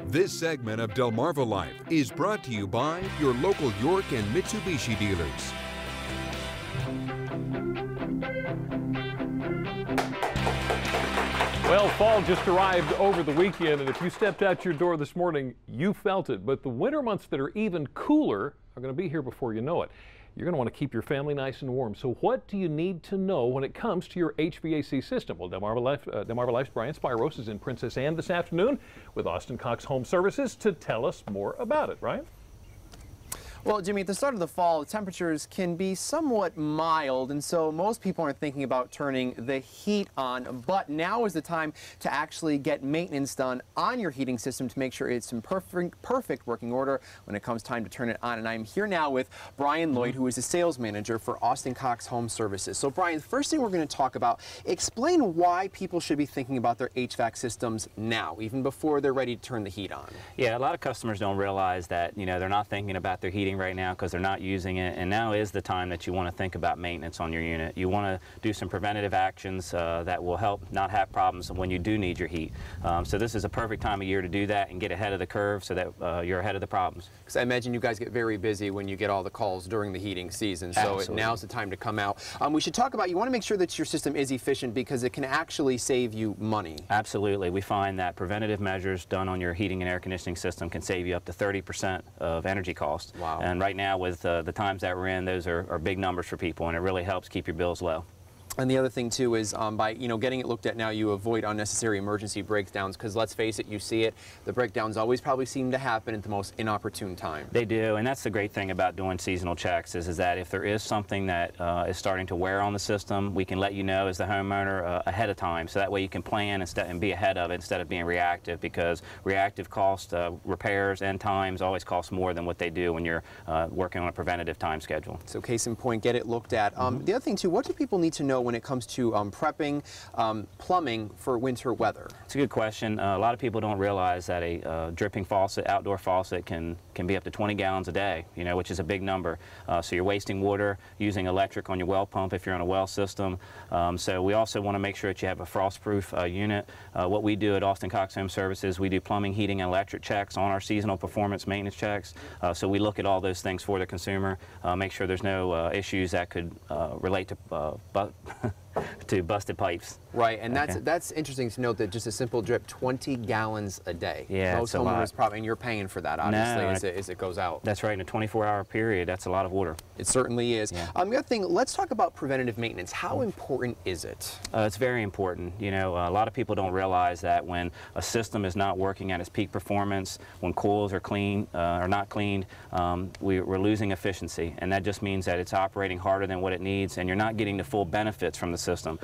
This segment of Delmarva Life is brought to you by your local York and Mitsubishi dealers. Well, fall just arrived over the weekend, and if you stepped out your door this morning, you felt it. But the winter months that are even cooler are going to be here before you know it. You're going to want to keep your family nice and warm. So what do you need to know when it comes to your HVAC system? Well, Delmarva Life's Brian Spiros is in Princess Anne this afternoon with Austin Cox Home Services to tell us more about it. Right? Well, Jimmy, at the start of the fall, temperatures can be somewhat mild, and so most people aren't thinking about turning the heat on. But now is the time to actually get maintenance done on your heating system to make sure it's in perfect working order when it comes time to turn it on. And I'm here now with Brian Lloyd, who is the sales manager for Austin Cox Home Services. So, Brian, the first thing we're going to talk about, explain why people should be thinking about their HVAC systems now, even before they're ready to turn the heat on. Yeah, a lot of customers don't realize that, they're not thinking about their heating right now because they're not using it, and now is the time that you want to think about maintenance on your unit. You want to do some preventative actions that will help not have problems when you do need your heat. So this is a perfect time of year to do that and get ahead of the curve so that you're ahead of the problems. Because I imagine you guys get very busy when you get all the calls during the heating season, so now's the time to come out. We should talk about, you want to make sure that your system is efficient because it can actually save you money. Absolutely. We find that preventative measures done on your heating and air conditioning system can save you up to 30% of energy costs. Wow. And right now with the times that we're in, those are big numbers for people, and it really helps keep your bills low. And the other thing too is by getting it looked at now, you avoid unnecessary emergency breakdowns, because let's face it, you see it, the breakdowns always probably seem to happen at the most inopportune time. They do, and that's the great thing about doing seasonal checks is that if there is something that is starting to wear on the system, we can let you know as the homeowner ahead of time, so that way you can plan and be ahead of it instead of being reactive, because reactive cost repairs and times always cost more than what they do when you're working on a preventative time schedule. So case in point, get it looked at. The other thing too, what do people need to know when it comes to prepping plumbing for winter weather? It's a good question. A lot of people don't realize that a dripping faucet, outdoor faucet, can be up to 20 gallons a day, which is a big number. So you're wasting water using electric on your well pump if you're on a well system. So we also want to make sure that you have a frost-proof unit. What we do at Austin Cox Home Services, we do plumbing, heating, and electric checks on our seasonal performance maintenance checks. So we look at all those things for the consumer, make sure there's no issues that could relate to busted pipes. Right, and that's interesting to note that just a simple drip, 20 gallons a day. Yeah, most homeowners probably, and you're paying for that obviously as it goes out. That's right, in a 24-hour period, that's a lot of water. It certainly is. Yeah. The other thing, let's talk about preventative maintenance. How important is it? It's very important. A lot of people don't realize that when a system is not working at its peak performance, when coils are clean or not cleaned, we're losing efficiency, and that just means that it's operating harder than what it needs, and you're not getting the full benefits from the system.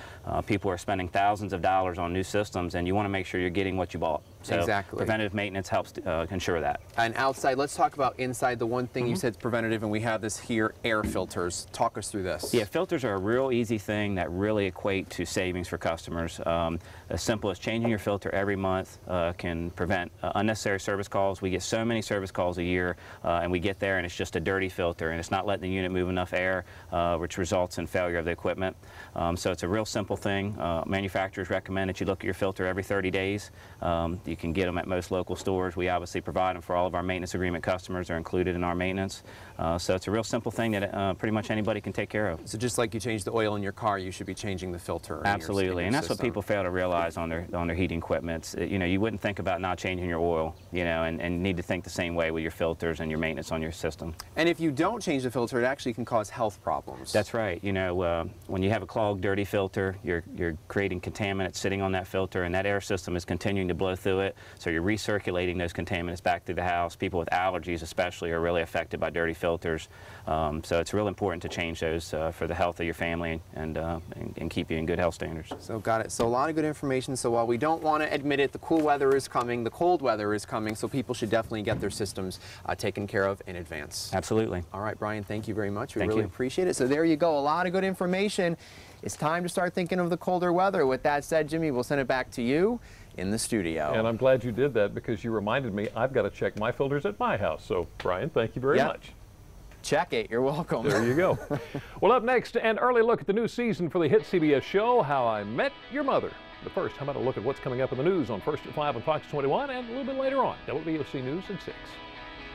People are spending thousands of dollars on new systems, and you want to make sure you're getting what you bought. So exactly. Preventative maintenance helps ensure that. And outside, let's talk about inside. The one thing you said is preventative, and we have this here, air filters. Talk us through this. Yeah, filters are a real easy thing that really equate to savings for customers. As simple as changing your filter every month can prevent unnecessary service calls. We get so many service calls a year, and we get there and it's just a dirty filter, and it's not letting the unit move enough air, which results in failure of the equipment. So it's a real simple thing. Manufacturers recommend that you look at your filter every 30 days. You can get them at most local stores. We obviously provide them for all of our maintenance agreement customers. They're included in our maintenance. So it's a real simple thing that pretty much anybody can take care of. So just like you change the oil in your car, you should be changing the filter. Absolutely, and that's what people fail to realize on their heating equipment. You wouldn't think about not changing your oil, and need to think the same way with your filters and your maintenance on your system. And if you don't change the filter, it actually can cause health problems. That's right. When you have a clogged, dirty filter, you're creating contaminants sitting on that filter, and that air system is continuing to blow through it, so you're recirculating those contaminants back through the house. People with allergies especially are really affected by dirty filters, so it's real important to change those for the health of your family and keep you in good health standards. So got it. So a lot of good information. So while we don't want to admit it, the cool weather is coming, the cold weather is coming, so people should definitely get their systems taken care of in advance. Absolutely. All right, Brian, thank you very much. We Thank really you. appreciate it. So there you go, a lot of good information. It's time to start thinking of the colder weather. With that said, Jimmy, we'll send it back to you in the studio. And I'm glad you did that, because you reminded me I've got to check my filters at my house. So, Brian, thank you very much. Check it. You're welcome. There you go. Well, up next, an early look at the new season for the hit CBS show, How I Met Your Mother. But first, how about a look at what's coming up in the news on First at 5 on Fox 21 and a little bit later on, WBOC News at 6.